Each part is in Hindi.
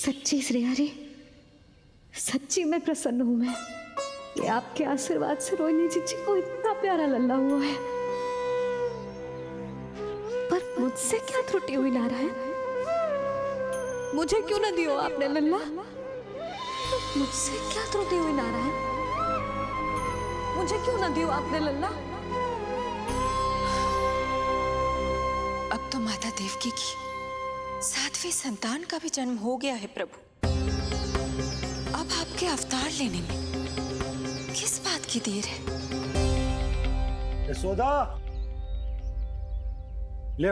सच्ची श्रेया जी, सच्ची में प्रसन्न हूं मैं कि आपके आशीर्वाद से रोहिणी जीजी को इतना प्यारा लल्ला हुआ है। पर मुझसे क्या त्रुटि हुई नारायण? मुझे क्यों न दियो आपने लल्ला? मुझसे क्या त्रुटि हुई नारायण? मुझे क्यों न दियो आपने लल्ला? अब तो माता देवकी की 7वीं संतान का भी जन्म हो गया है प्रभु। अब आपके अवतार लेने में किस बात की देर है? यशोदा, ले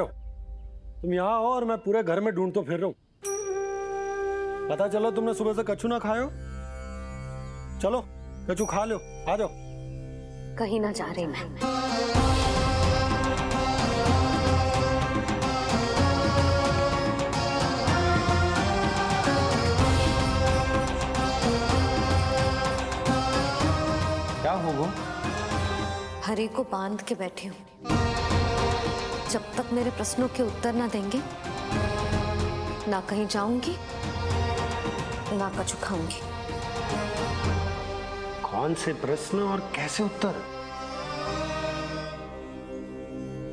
तुम यहाँ आओ और मैं पूरे घर में ढूंढतो फिर रहा हूं। पता चला तुमने सुबह से कछु ना खाए हो। चलो कछु खा लो, आ जाओ। कहीं ना जा रही मैं। क्या हो वो? हरि को बांध के बैठी हूँ। जब तक मेरे प्रश्नों के उत्तर ना देंगे, ना कहीं जाऊंगी, ना कछु खाऊंगी। कौन से प्रश्न और कैसे उत्तर?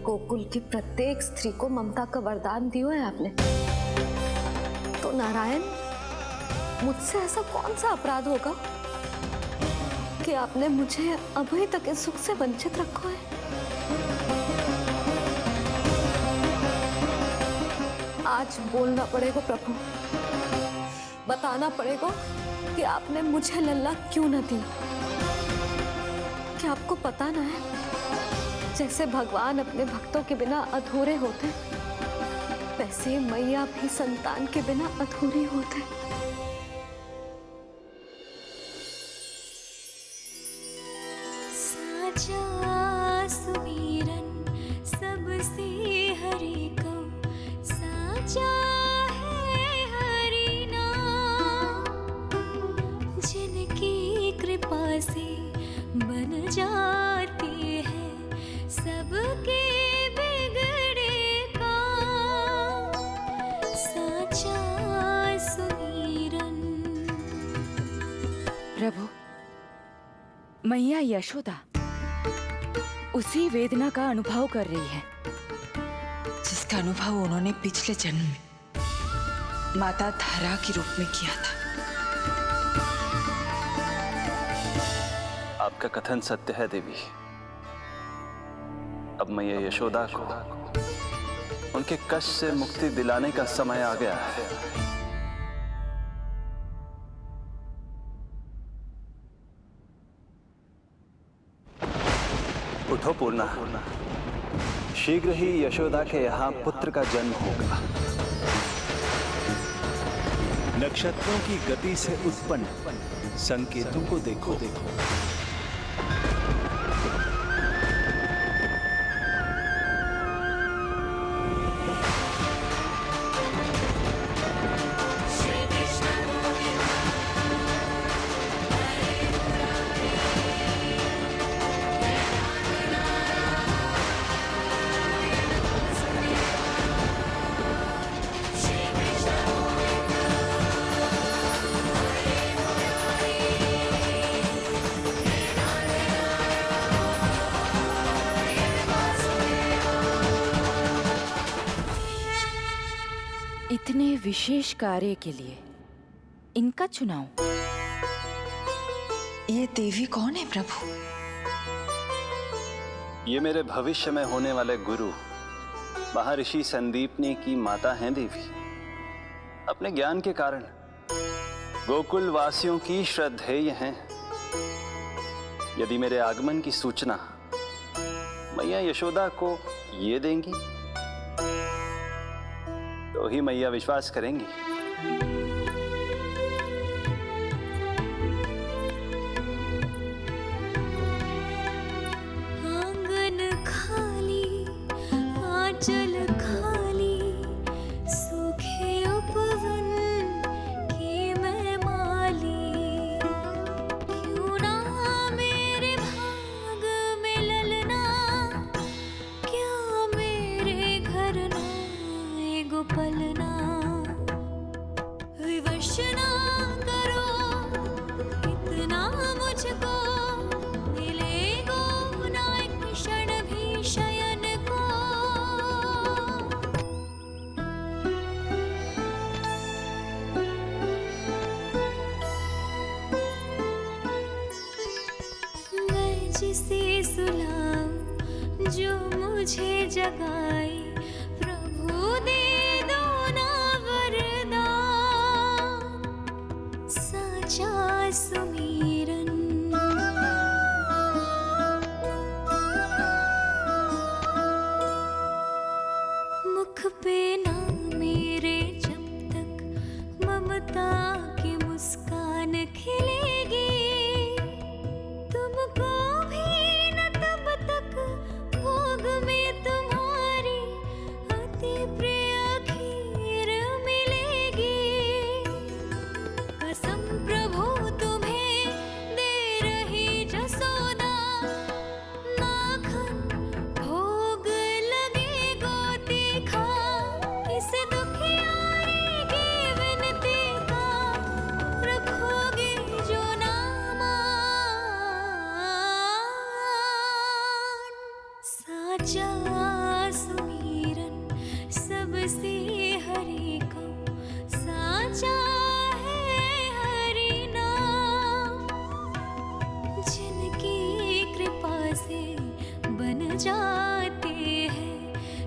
गोकुल की प्रत्येक स्त्री को ममता का वरदान दिया है आपने, तो नारायण मुझसे ऐसा कौन सा अपराध होगा कि आपने मुझे अभी तक इस सुख से वंचित रखा है? आज बोलना पड़ेगा प्रभु, बताना पड़ेगा कि आपने मुझे लल्ला क्यों न दी। क्या आपको पता ना है, जैसे भगवान अपने भक्तों के बिना अधूरे होते, वैसे मैया भी संतान के बिना अधूरी होते। साचा सुमीरन सबसे हरि को, साचा है हरि नाम, जिनकी कृपा से बन जाती है सबके बिगड़े काम। साचा सुमीरन। प्रभु, मैया यशोदा उसी वेदना का अनुभव कर रही है जिसका अनुभव उन्होंने पिछले जन्म में माता धारा के रूप में किया था। आपका कथन सत्य है देवी। अब मैया यशोदा को उनके कष्ट से मुक्ति दिलाने का समय आ गया है। उठो पूर्णा, शीघ्र ही यशोदा के यहाँ पुत्र का जन्म होगा। नक्षत्रों की गति से उत्पन्न संकेतों को देखो। इतने विशेष कार्य के लिए इनका चुनाव। ये देवी कौन है प्रभु? ये मेरे भविष्य में होने वाले गुरु महर्षि संदीपनी की माता हैं देवी। अपने ज्ञान के कारण गोकुल वासियों की श्रद्धेय हैं। यदि मेरे आगमन की सूचना मैया यशोदा को ये देंगी तो ही मैया विश्वास करेंगी। आंगन खाली, आंचल खाली, सूखे उपवन की मैं माली। क्यों ना मेरे भाग में ललना, क्या मेरे घर ना पलना। ना करो, इतना मुझको मिलेगा ना एक क्षण भी शयन को। मैं जिसे सुलाऊं जो मुझे जगाए, प्रभु दे दो ना वरदान, साचा सुमीरन। मुख पे ना मेरे जब तक ममता की मुस्कान खिलेगी, तुमको भी न तब तक भोग में तुम्हारी अति प्रिय खीर मिलेगी। कसम प्रभु तुम्हें दे रही जसोदा, माखन भोग लगेगा तीखा, इस दुखियारी की विनती का रखोगे जो नामान, साचा सुमीरन सबसे हरि को, साचा है हरि नाम, जिनकी कृपा से बन जाते हैं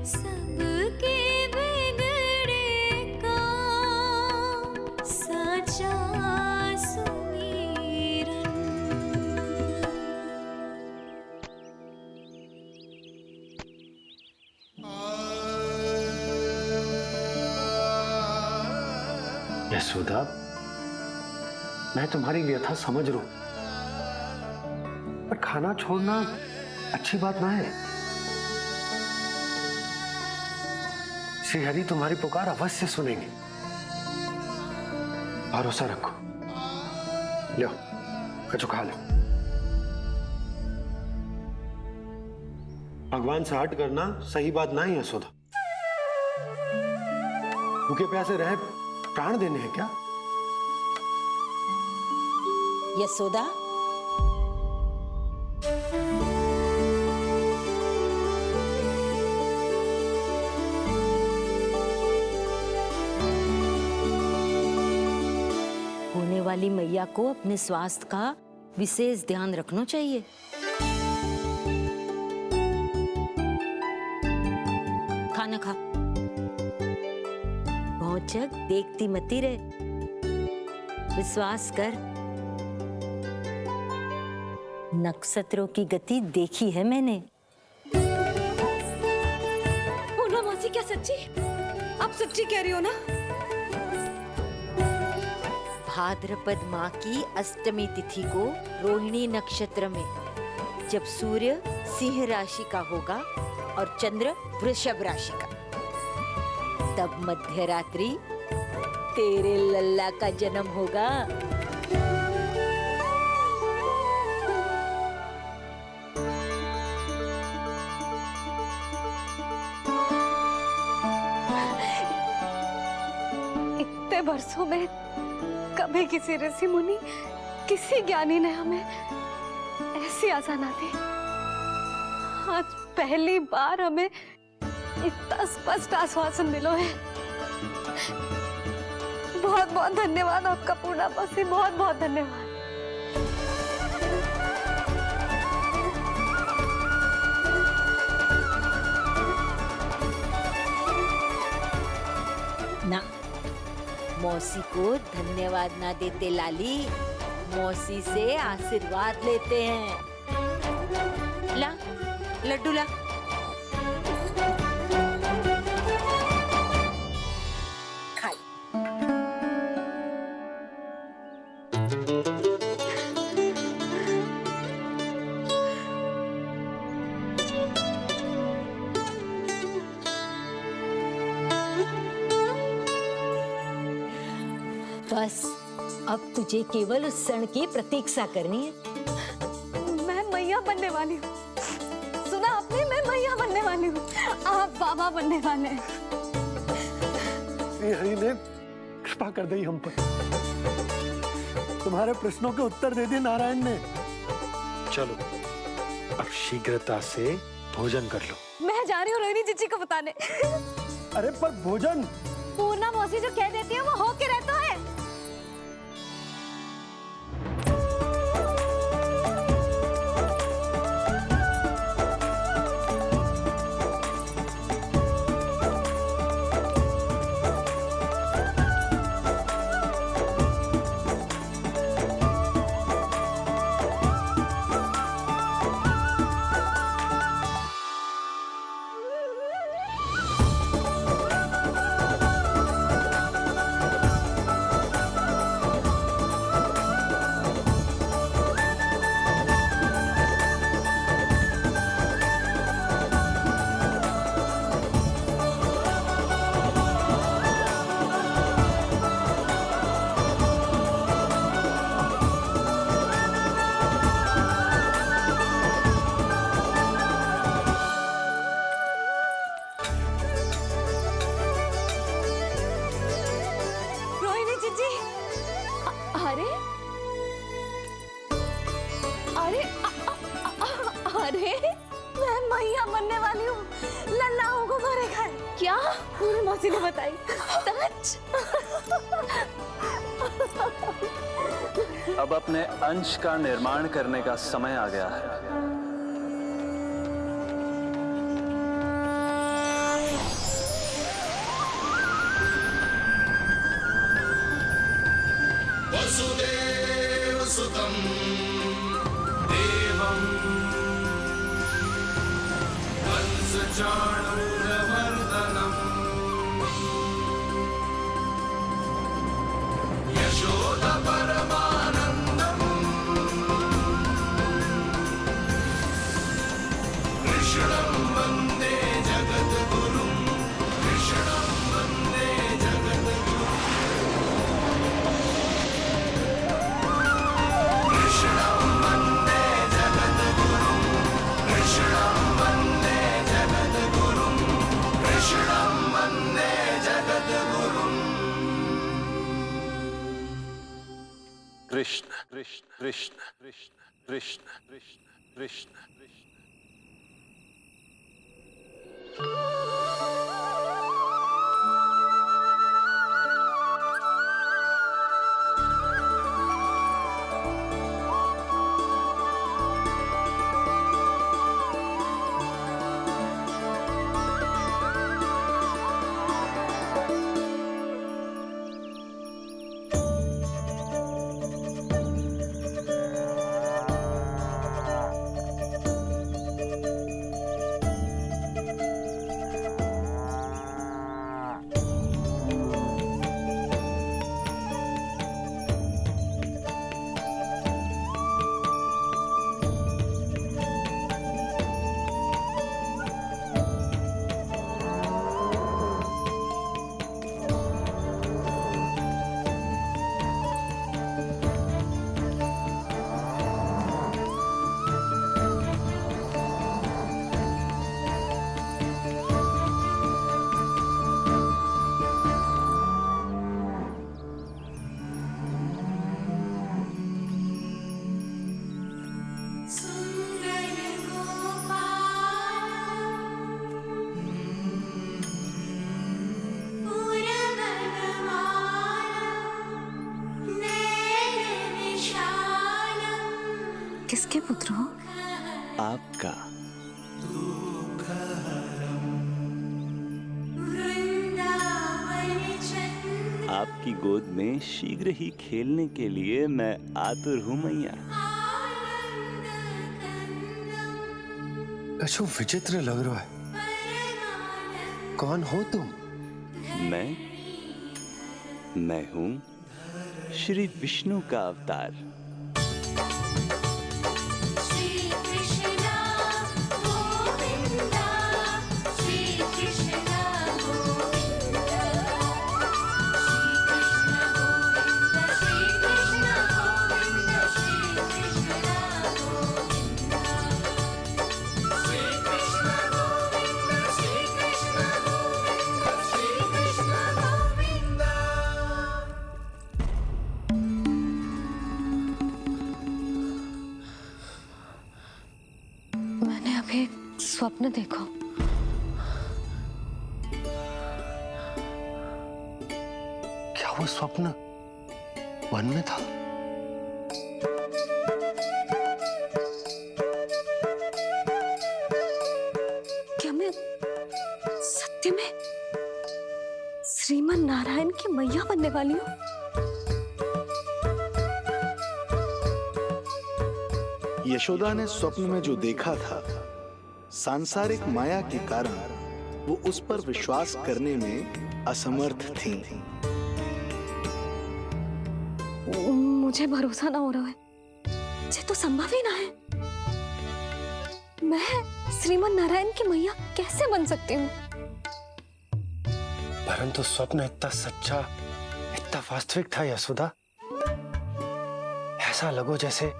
सबके बिगड़े काम, साचा सुमीरन। यशोदा, मैं तुम्हारी व्यथा समझ रहा हूं, पर खाना छोड़ना अच्छी बात ना है। श्री हरि तुम्हारी पुकार अवश्य सुनेंगे, भरोसा रखो। लो, कछु खा लो। भगवान से हट करना सही बात ना है यशोदा। भूखे प्यासे रहे प्राण देने हैं क्या? यशोदा, होने वाली मैया को अपने स्वास्थ्य का विशेष ध्यान रखना चाहिए। खाना खा, भौचक देखती मती रहे, विश्वास कर। नक्षत्रों की गति देखी है मैंने। पूनम मौसी, क्या सच्ची? आप सच्ची कह रही हो ना? भाद्रपद माह की अष्टमी तिथि को रोहिणी नक्षत्र में, जब सूर्य सिंह राशि का होगा और चंद्र वृषभ राशि का, तब मध्य रात्रि तेरे लल्ला का जन्म होगा। इतने वर्षों में कभी किसी ऋषि मुनि, किसी ज्ञानी ने हमें ऐसी आशा ना दी। आज पहली बार हमें इतना स्पष्ट आश्वासन मिलो है। बहुत बहुत धन्यवाद आपका पूर्णा मौसी, बहुत बहुत धन्यवाद। ना, मौसी को धन्यवाद ना देते लाली, मौसी से आशीर्वाद लेते हैं। ला, लड्डू ला। खा ले। बस अब तुझे केवल उस क्षण की प्रतीक्षा करनी है। मैं मैया बनने वाली हूँ। सुना आपने, मैं मैया बनने वाली हूँ। आप बाबा बनने वाले हैं। श्री हरि ने कृपा कर दी हम पर। तुम्हारे प्रश्नों के उत्तर दे दिए नारायण ने। चलो अब शीघ्रता से भोजन कर लो। मैं जा रही हूँ रोहिणी जीजी को बताने। अरे पर भोजन। पूर्णा मौसी जो कह देती है वो हो के रहता है। अरे अरे अरे मैं मैया बनने वाली हूँ। लल्लाओं को मारेगा। क्या? पूरी मौसी ने बताई। सच? अब अपने अंश का निर्माण करने का समय आ गया है। वसुदेव सुतं देवं कंसचाणूरमर्दनम् यशोदा परमानन्दम् कृष्णं वन्दे जगद्गुरुं कृष्णं वन्दे जगद्गुरुं कृष्णं वन्दे जगद्गुरुं कृष्णं वन्दे जगद्गुरुं कृष्णं वन्दे जगद्गुरुं कृष्ण कृष्ण कृष्ण कृष्ण कृष्ण कृष्ण कृष्ण कृष्ण। सुंदर गोपाल पूरबनमाला नैन विशाल। किसके पुत्र हो? आपका। वृंदावन चंद्र आपकी गोद में शीघ्र ही खेलने के लिए मैं आतुर हूँ मैया। आनंद कंदम कछु विचित्र लग रहा है। परमानंद कौन हो तुम? मैं हूँ श्री विष्णु का अवतार। श्री कृष्ण गोविंदा श्री कृष्ण गोविंदा श्री कृष्ण गोविंदा श्री कृष्ण गोविंदा श्री कृष्ण गोविंदा श्री कृष्ण गोविंदा श्री कृष्ण गोविंदा श्री कृष्ण गोविंदा। स्वप्न देखो। क्या वो स्वप्न वन में था? क्या मैं सत्य में श्रीमन नारायण की मैया बनने वाली हूँ? यशोदा ने स्वप्न में जो देखा था, सांसारिक माया के कारण वो उस पर विश्वास करने में असमर्थ थीं। मुझे भरोसा ना हो रहा है, ये तो संभव ही ना है। मैं श्रीमन नारायण की मैया कैसे बन सकती हूँ? परंतु स्वप्न इतना सच्चा, इतना वास्तविक था यशोदा, ऐसा लगो जैसे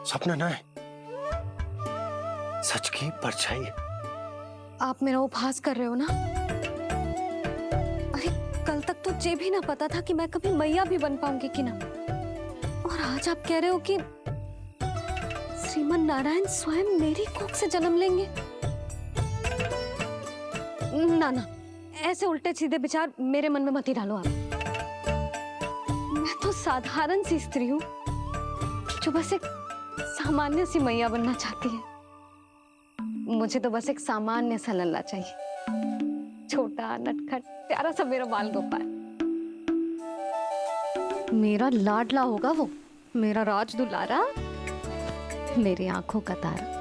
स्वप्न ना है, सच की परछाई है। आप मेरा उपहास कर रहे हो ना? अरे कल तक तो ये भी ना पता था कि मैं कभी मैया भी बन पाऊंगी कि ना, और आज आप कह रहे हो कि श्रीमन नारायण स्वयं मेरी कोख से जन्म लेंगे। ना ना, ऐसे उल्टे सीधे विचार मेरे मन में मत ही डालो आप। मैं तो साधारण सी स्त्री हूँ जो बस एक सामान्य सी मैया बनना चाहती है। मुझे तो बस एक सामान्य सा लल्ला चाहिए, छोटा नटखट प्यारा सा मेरा बाल गोपाल। मेरा लाडला होगा वो, मेरा राज दुलारा, मेरी आंखों का तारा।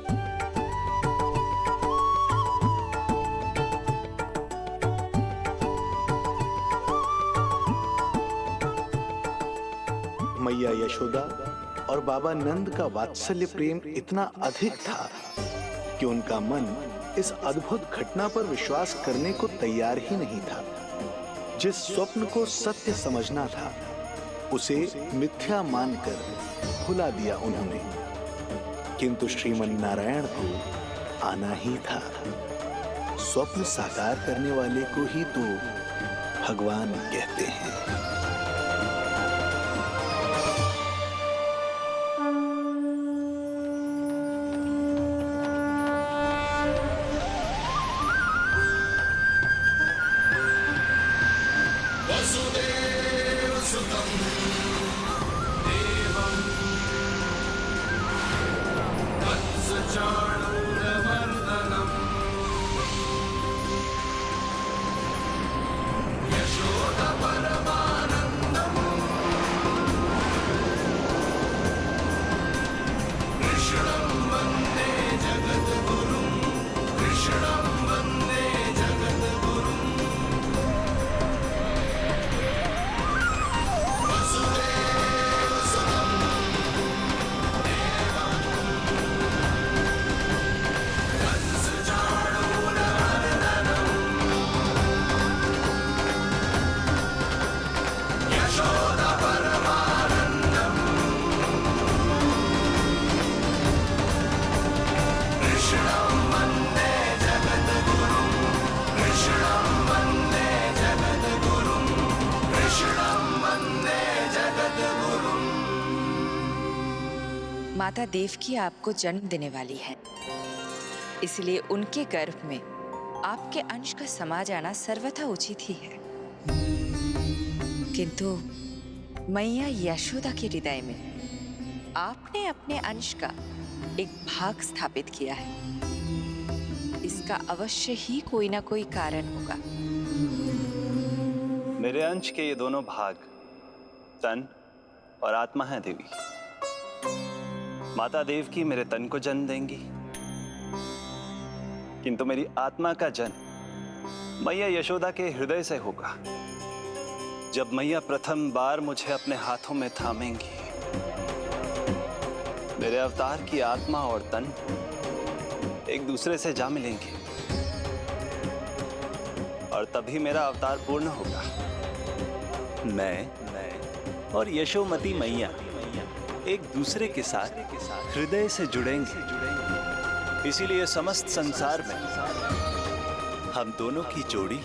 मैया यशोदा और बाबा नंद का वात्सल्य प्रेम इतना अधिक था कि उनका मन इस अद्भुत घटना पर विश्वास करने को तैयार ही नहीं था। जिस स्वप्न को सत्य समझना था, उसे मिथ्या मानकर भुला दिया उन्होंने। किंतु श्रीमन नारायण को आना ही था। स्वप्न साकार करने वाले को ही तो भगवान कहते हैं। माता देवकी आपको जन्म देने वाली है, इसलिए उनके गर्भ में आपके अंश का समा जाना सर्वथा उचित ही है। किंतु मैया यशोदा के हृदय में आपने अपने अंश का एक भाग स्थापित किया है। इसका अवश्य ही कोई ना कोई कारण होगा। मेरे अंश के ये दोनों भाग तन और आत्मा हैं देवी। माता देवकी मेरे तन को जन्म देंगी, किंतु मेरी आत्मा का जन्म मैया यशोदा के हृदय से होगा। जब मैया प्रथम बार मुझे अपने हाथों में थामेंगी, मेरे अवतार की आत्मा और तन एक दूसरे से जा मिलेंगे और तभी मेरा अवतार पूर्ण होगा। मैं और यशोमती मैया एक दूसरे के साथ हृदय से जुड़ेंगे। इसीलिए समस्त संसार में हम दोनों की जोड़ी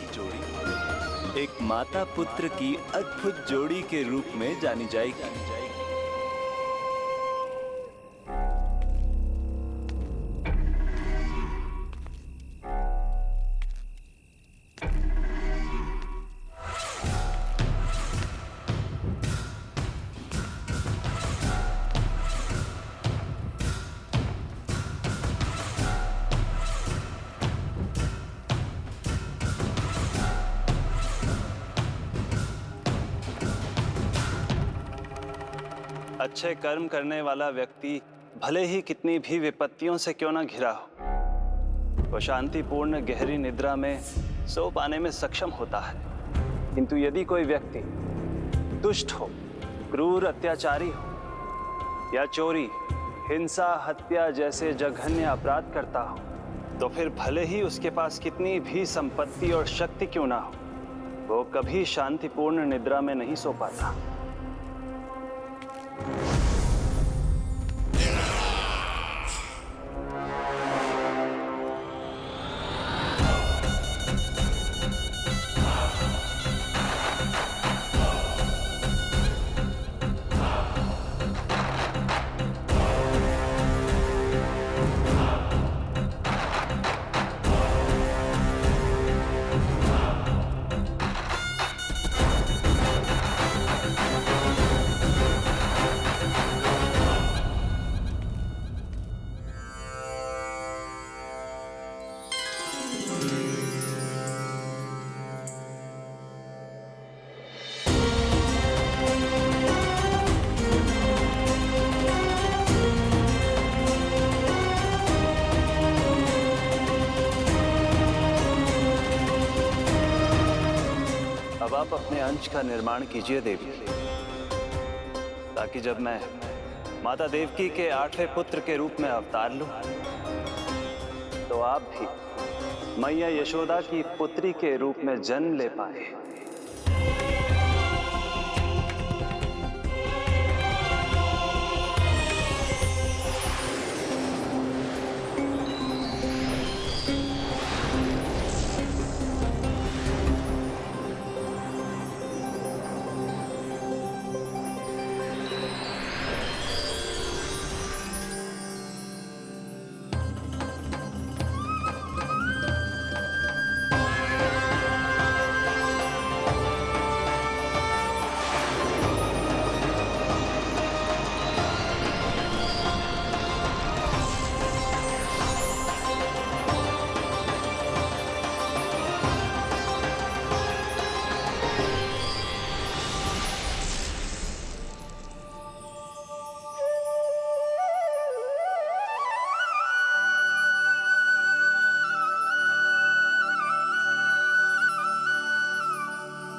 एक माता पुत्र की अद्भुत जोड़ी के रूप में जानी जाएगी। अच्छे कर्म करने वाला व्यक्ति भले ही कितनी भी विपत्तियों से क्यों ना घिरा हो, वो शांतिपूर्ण गहरी निद्रा में सो पाने में सक्षम होता है। किंतु यदि कोई व्यक्ति दुष्ट हो, क्रूर अत्याचारी हो या चोरी, हिंसा, हत्या जैसे जघन्य अपराध करता हो, तो फिर भले ही उसके पास कितनी भी संपत्ति और शक्ति क्यों ना हो, वो कभी शांतिपूर्ण निद्रा में नहीं सो पाता। अब आप अपने अंश का निर्माण कीजिए देवी, ताकि जब मैं माता देवकी के 8वें पुत्र के रूप में अवतार लूं, तो आप भी मैया यशोदा की पुत्री के रूप में जन्म ले पाए।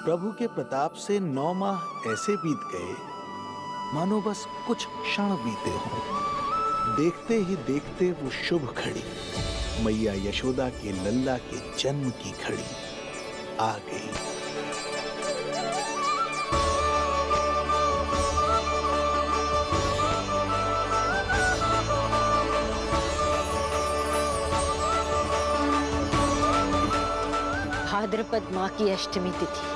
प्रभु के प्रताप से 9 माह ऐसे बीत गए मानो बस कुछ क्षण बीते हों। देखते ही देखते वो शुभ घड़ी, मैया यशोदा के लल्ला के जन्म की घड़ी आ गई। भाद्रपद माह की अष्टमी तिथि।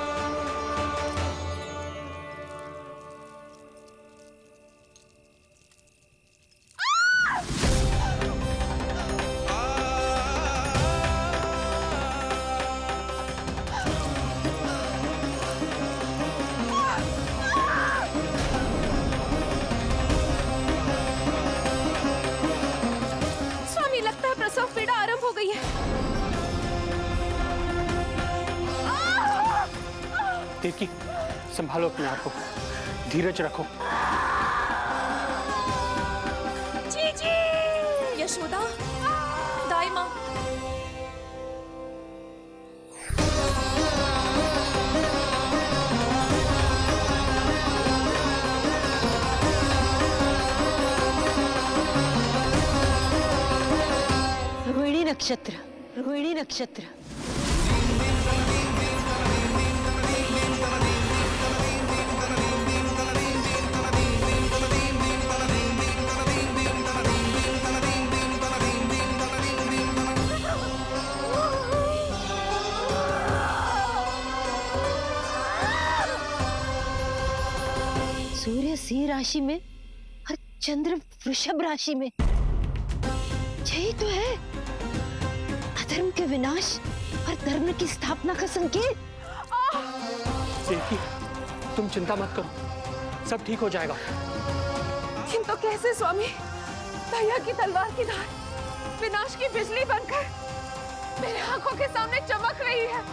स्वामी, लगता है प्रसव पीड़ा आरंभ हो गई है। देवकी, संभालो अपने आप को, धीरज रखो। जीजी, यशोदा, दाई माँ। रोहिणी नक्षत्र, रोहिणी नक्षत्र। सूर्य सिंह राशि में और चंद्र वृषभ राशि में, यही तो है अधर्म के विनाश और धर्म की स्थापना का संकेत। देवकी, तुम चिंता मत करो, सब ठीक हो जाएगा। किंतु कैसे स्वामी? दया की तलवार की धार विनाश की बिजली बनकर मेरे आंखों के सामने चमक रही है।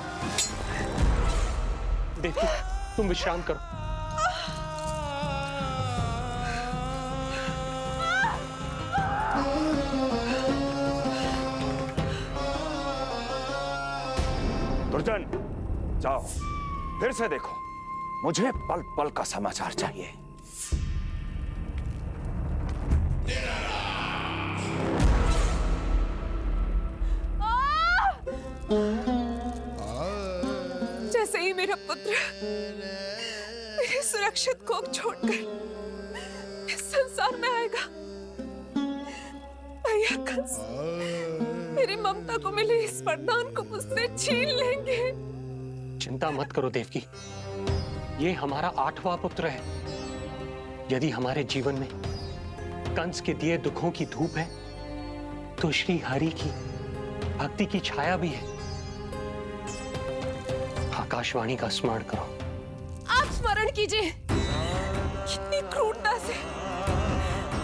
देवकी, तुम विश्राम करो। जाओ फिर से देखो, मुझे पल पल का समाचार चाहिए। जैसे ही मेरा पुत्र मेरे सुरक्षित कोख छोड़कर इस संसार में आएगा, भैया कंस मेरी ममता को मिले इस वरदान को मुझसे छीन लेंगे। चिंता मत करो देवकी, ये हमारा 8वां पुत्र है। यदि हमारे जीवन में कंस के दिए दुखों की धूप है, तो श्री हरि की भक्ति की छाया भी है। आकाशवाणी का स्मरण करो। आप स्मरण कीजिए, कितनी क्रूरता से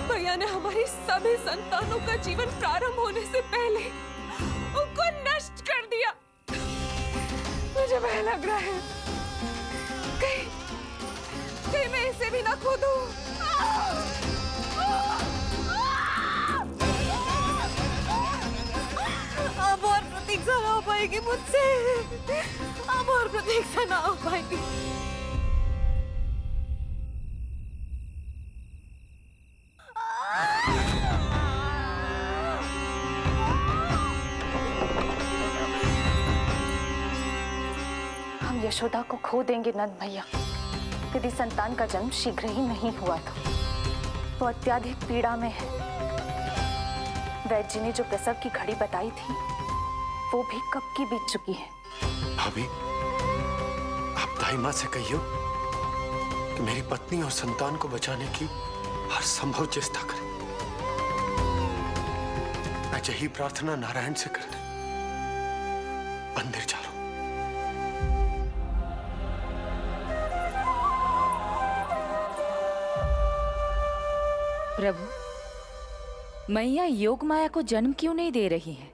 भैया ने हमारी सभी संतानों का जीवन प्रारंभ होने से पहले उनको नष्ट कर दिया। मुझे भय लग रहा है, कहीं मैं इसे भी ना खो दूं। अब और प्रतीक्षा ना हो पाएगी मुझसे, अब और प्रतीक्षा ना हो पाएगी। हम यशोदा को खो देंगे नंद भैया, यदि संतान का जन्म शीघ्र ही नहीं हुआ तो। वो अत्यधिक पीड़ा में है। वैद्य जी ने जो प्रसव की घड़ी बताई थी, वो भी कब की बीत चुकी है। भाभी, आप दाई माँ से कहियो कि मेरी पत्नी और संतान को बचाने की हर संभव चेष्टा करें। मैं यही प्रार्थना नारायण से करने मंदिर जा रहा हूं। प्रभु, मैया योग माया को जन्म क्यों नहीं दे रही है?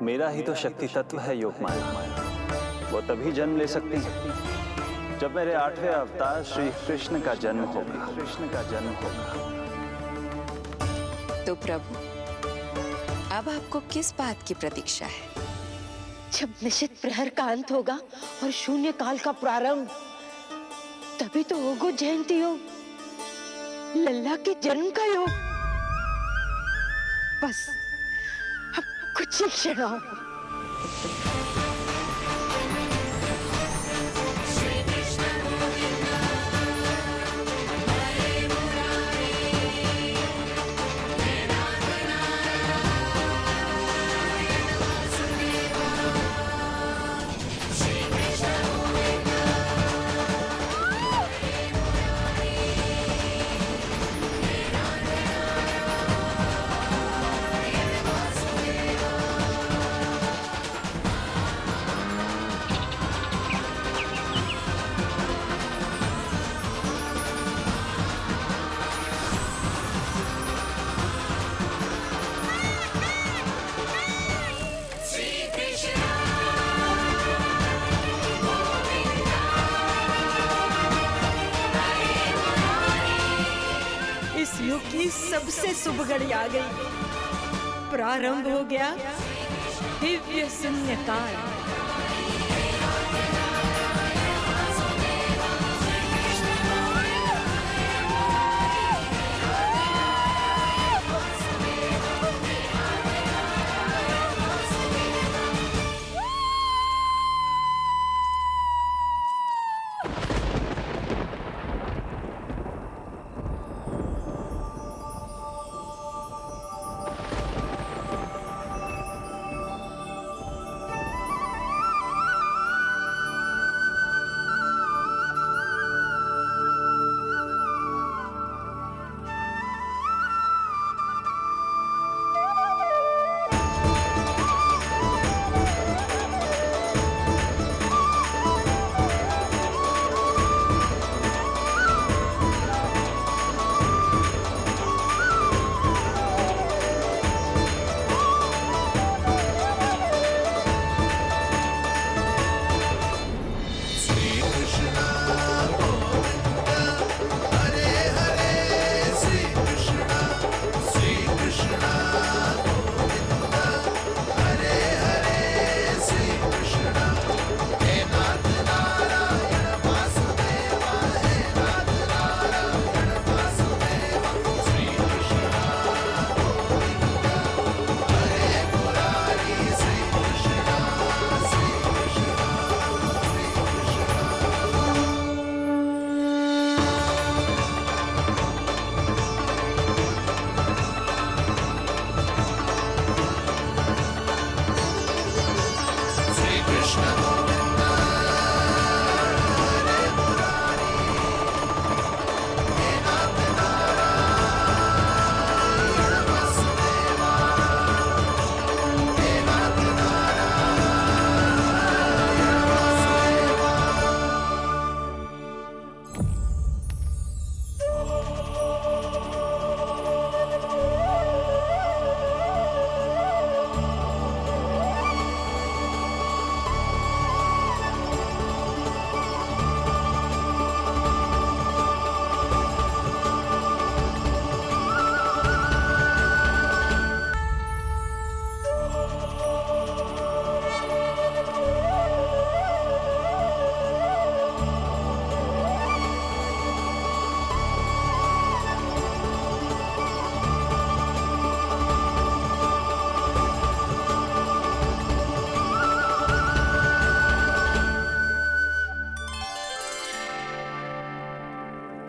मेरा ही तो शक्ति तत्व है योग माया। वो तभी जन्म ले सकती है जब मेरे 8वें अवतार श्री कृष्ण का जन्म होगा। तो प्रभु, अब आपको किस बात की प्रतीक्षा है? जब निश्चित प्रहर का अंत होगा और शून्य काल का प्रारंभ, तभी तो होगो जयंती योग, लल्ला के जन्म का योग। बस अब कुछ ही क्षणों। इस युग की सबसे शुभ घड़ी आ गई। प्रारंभ हो गया दिव्य शून्य काल।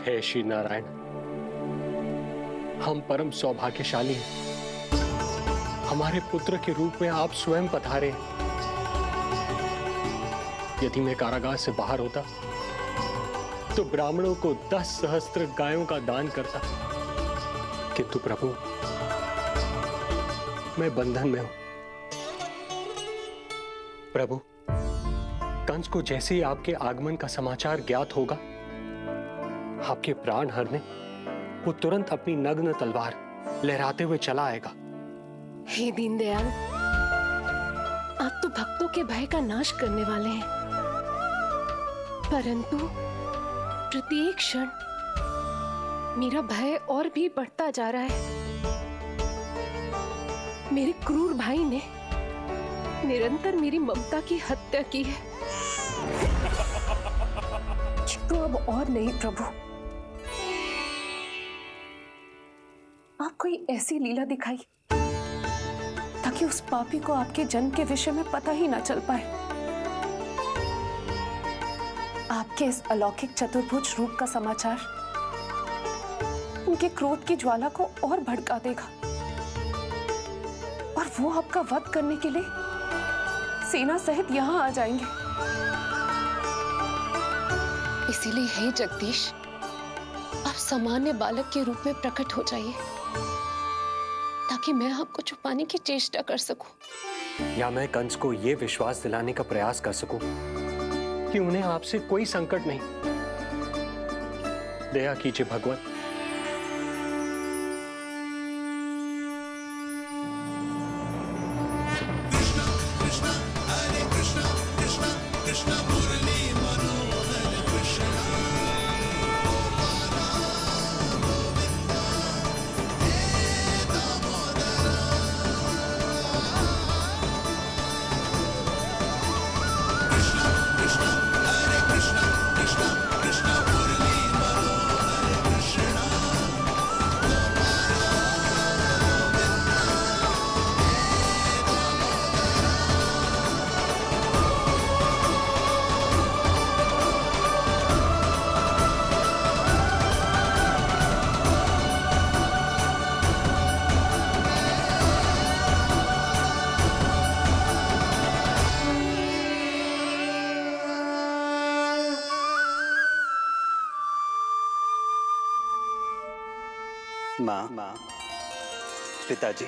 हे श्री नारायण, हम परम सौभाग्यशाली हैं। हमारे पुत्र के रूप में आप स्वयं पधारे हैं। यदि मैं कारागार से बाहर होता तो ब्राह्मणों को 10 सहस्त्र गायों का दान करता, किंतु प्रभु मैं बंधन में हूं। प्रभु, कंस को जैसे ही आपके आगमन का समाचार ज्ञात होगा, आपके प्राण हरने वो तुरंत अपनी नग्न तलवार लहराते हुए चला आएगा। हे दीनदयाल, आप तो भक्तों के भय का नाश करने वाले हैं, परंतु प्रत्येक क्षण मेरा भय और भी बढ़ता जा रहा है। मेरे क्रूर भाई ने निरंतर मेरी ममता की हत्या की है। तो अब और नहीं प्रभु, आप कोई ऐसी लीला दिखाई ताकि उस पापी को आपके जन्म के विषय में पता ही ना चल पाए। आपके इस अलौकिक चतुर्भुज रूप का समाचार उनके क्रोध की ज्वाला को और भड़का देगा और वो आपका वध करने के लिए सेना सहित यहाँ आ जाएंगे। इसीलिए हे जगदीश, आप सामान्य बालक के रूप में प्रकट हो जाइए ताकि मैं आपको छुपाने की चेष्टा कर सकूं। या मैं कंस को यह विश्वास दिलाने का प्रयास कर सकूं कि उन्हें आपसे कोई संकट नहीं। दया कीजिए भगवान। माँ, पिताजी,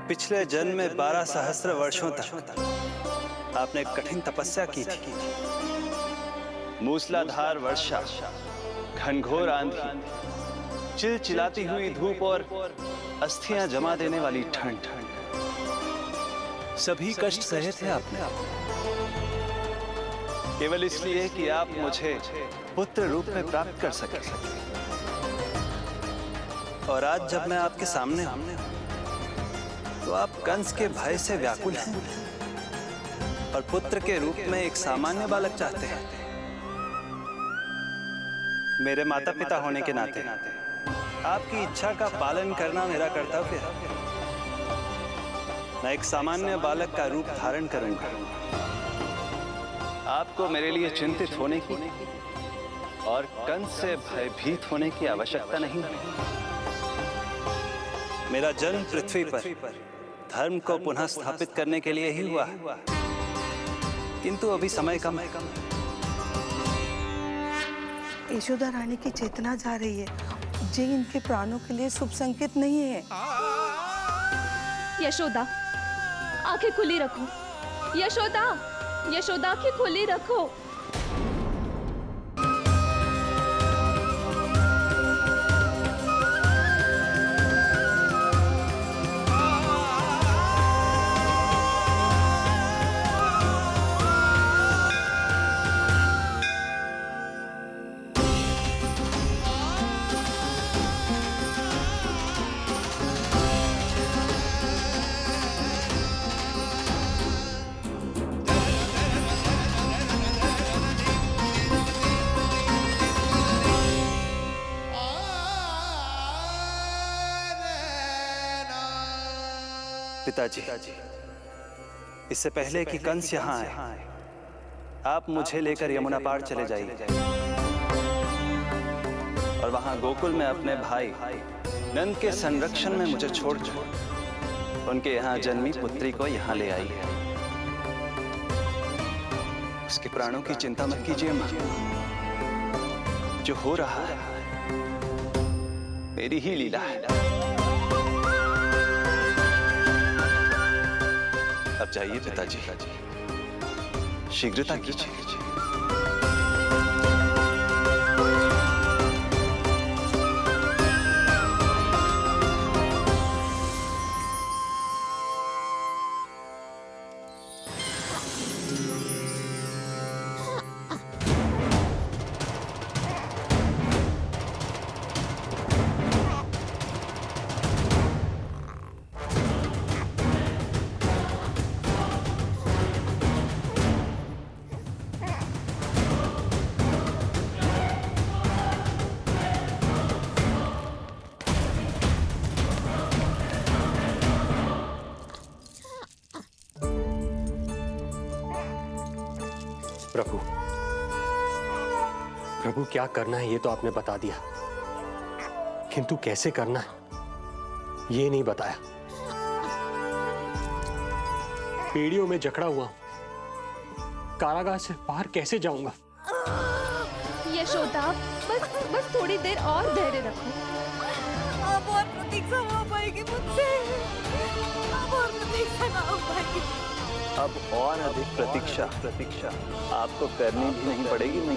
पिछले जन्म में 12 सहस्त्र वर्षों तक आपने कठिन तपस्या की थी। मूसलाधार वर्षा, घनघोर आंधी, चिलचिलाती हुई धूप और अस्थियां जमा देने वाली ठंड, सभी कष्ट सहे थे आपने, केवल इसलिए कि आप मुझे पुत्र रूप में प्राप्त कर सके। और आज जब मैं आपके सामने हूं, तो आप कंस के भय से व्याकुल हैं और पुत्र के रूप में एक सामान्य बालक चाहते हैं। मेरे माता पिता होने के नाते आपकी इच्छा का पालन करना मेरा कर्तव्य है। मैं एक सामान्य बालक का रूप धारण करूंगा। आपको मेरे लिए चिंतित होने की और कंस से भयभीत होने की आवश्यकता नहीं है। मेरा जन्म पृथ्वी पर धर्म को पुनः स्थापित करने के लिए ही हुआ है, किंतु अभी समय कम है। यशोदा रानी की चेतना जा रही है, ये इनके प्राणों के लिए शुभ संकेत नहीं है। यशोदा, आंखें खुली रखो। यशोदा, यशोदा, आंखें खुली रखो। पिताजी, इससे पहले कि कंस यहाँ आए, आप मुझे लेकर यमुना पार चले जाइए। और वहां गोकुल में अपने भाई नंद के संरक्षण में मुझे छोड़कर उनके यहाँ जन्मी पुत्री को यहाँ ले आई है। उसके प्राणों की चिंता मत कीजिए मां। जो हो रहा है मेरी ही लीला है। अब जाइए पिताजी, शीघ्रता कीजिए। प्रभु, प्रभु क्या करना है ये तो आपने बता दिया, किंतु कैसे करना है ये नहीं बताया। पेड़ियों में जकड़ा हुआ हूं, कारागार से बाहर कैसे जाऊंगा? यशोदा, बस थोड़ी देर और धैर्य रखो। अब और प्रतीक्षा हो पाएगी मुझसे, अब और प्रतीक्षा ना हो पाएगी। अब और अधिक प्रतीक्षा आपको करनी भी नहीं पड़ेगी, नहीं।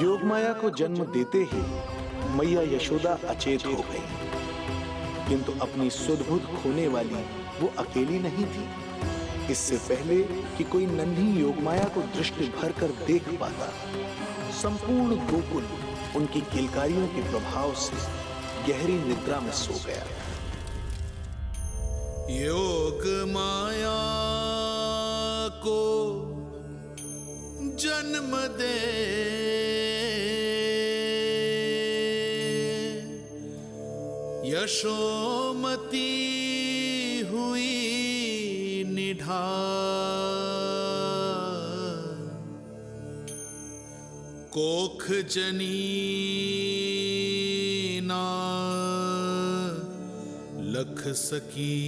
योगमाया को जन्म देते ही मैया यशोदा अचेत हो गई, किंतु अपनी सुध-बुध खोने वाली वो अकेली नहीं थी। इससे पहले कि कोई नन्ही योगमाया को दृष्टि भर कर देख पाता, संपूर्ण गोकुल उनकी किलकारियों के प्रभाव से गहरी निद्रा में सो गया। योग माया को जन्म दे यशोमती हुई निढाल, कोख जनी ना लख सकी,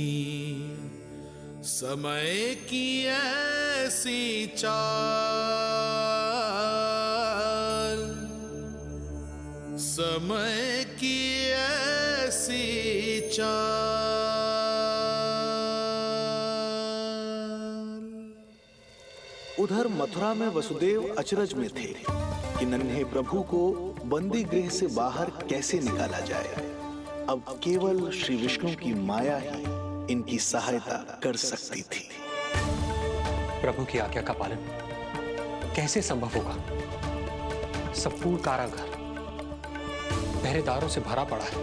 समय की ऐसी चाल, समय की ऐसी चाल। उधर मथुरा में वसुदेव अचरज में थे कि नन्हे प्रभु को बंदी गृह से बाहर कैसे निकाला जाए। अब केवल श्री विष्णु की माया ही इनकी सहायता कर सकती थी। प्रभु की आज्ञा का पालन कैसे संभव होगा? संपूर्ण कारागार पहरेदारों से भरा पड़ा है।